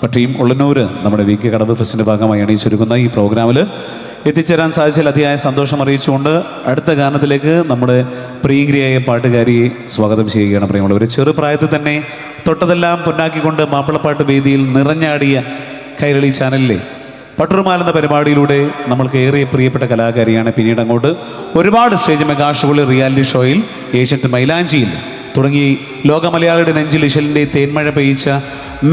അപ്പോൾ ടീം ഉള്ളന്നൂർ നമ്മുടെ V K കടവ് ഫെസ്റ്റിൻ്റെ ഭാഗമായി അണിയിച്ചൊരുക്കുന്ന ഈ പ്രോഗ്രാമിൽ എത്തിച്ചേരാൻ സാധിച്ചാൽ അതിയായ സന്തോഷം അറിയിച്ചുകൊണ്ട് അടുത്ത ഗാനത്തിലേക്ക് നമ്മുടെ പ്രിയങ്കരിയായ പാട്ടുകാരിയെ സ്വാഗതം ചെയ്യുകയാണ്. പ്രിയമുള്ളവർ, ചെറുപ്രായത്തിൽ തന്നെ തൊട്ടതെല്ലാം പൊന്നാക്കിക്കൊണ്ട് മാപ്പിളപ്പാട്ട് വേദിയിൽ നിറഞ്ഞാടിയ കൈരളി ചാനലിലെ പട്ടുറുമാൽ എന്ന പരിപാടിയിലൂടെ നമ്മൾക്ക് ഏറെ പ്രിയപ്പെട്ട കലാകാരിയാണ്. പിന്നീട് അങ്ങോട്ട് ഒരുപാട് സ്റ്റേജ് മെഗാ ഷോകളിൽ, റിയാലിറ്റി ഷോയിൽ, ഏഷ്യറ്റ് മൈലാഞ്ചിയിൽ തുടങ്ങി ലോക മലയാളിയുടെ നെഞ്ചിൽ ഇശലിൻ്റെ തേന്മഴ പെയ്യിച്ച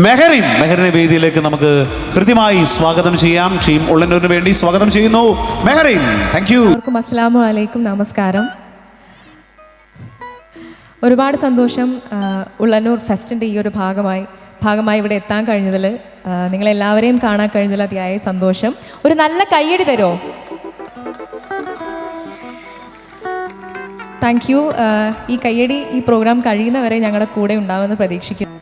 മെഹറിനെ വേദിയിലേക്ക് നമുക്ക് ഹൃദ്യമായി സ്വാഗതം ചെയ്യാം. ടീം ഉള്ളന്നൂരിന് വേണ്ടി സ്വാഗതം ചെയ്യുന്നു മെഹറിൻ. Thank you. അസ്സലാമു അലൈക്കും, നമസ്കാരം. ഒരുപാട് സന്തോഷം ഉള്ളന്നൂർ ഫെസ്റ്റിൻ്റെ ഈ ഒരു ഭാഗമായി ഇവിടെ എത്താൻ കഴിഞ്ഞതിൽ, നിങ്ങളെല്ലാവരെയും കാണാൻ കഴിഞ്ഞതിൽ അതിയായ സന്തോഷം. ഒരു നല്ല കയ്യടി തരുമോ? Thank you. ഈ കയ്യടി ഈ പ്രോഗ്രാം കഴിയുന്നവരെ ഞങ്ങളുടെ കൂടെ ഉണ്ടാവുമെന്ന് പ്രതീക്ഷിക്കുന്നു.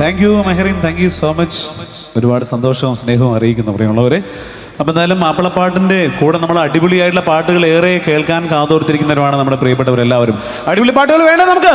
Thank you Mehreen, thank you so much. ഒരുപാട് സന്തോഷവും സ്നേഹവും അറിയിക്കുന്നു പ്രിയമുള്ളവരെ. അപ്പം എന്തായാലും മാപ്പിളപ്പാട്ടിൻ്റെ കൂടെ നമ്മൾ അടിപൊളിയായിട്ടുള്ള പാട്ടുകൾ ഏറെ കേൾക്കാൻ കാതോർത്തിരിക്കുന്നവരുമാണ് നമ്മുടെ പ്രിയപ്പെട്ടവരെല്ലാവരും. അടിപൊളി പാട്ടുകൾ വേണ്ടേ നമുക്ക്?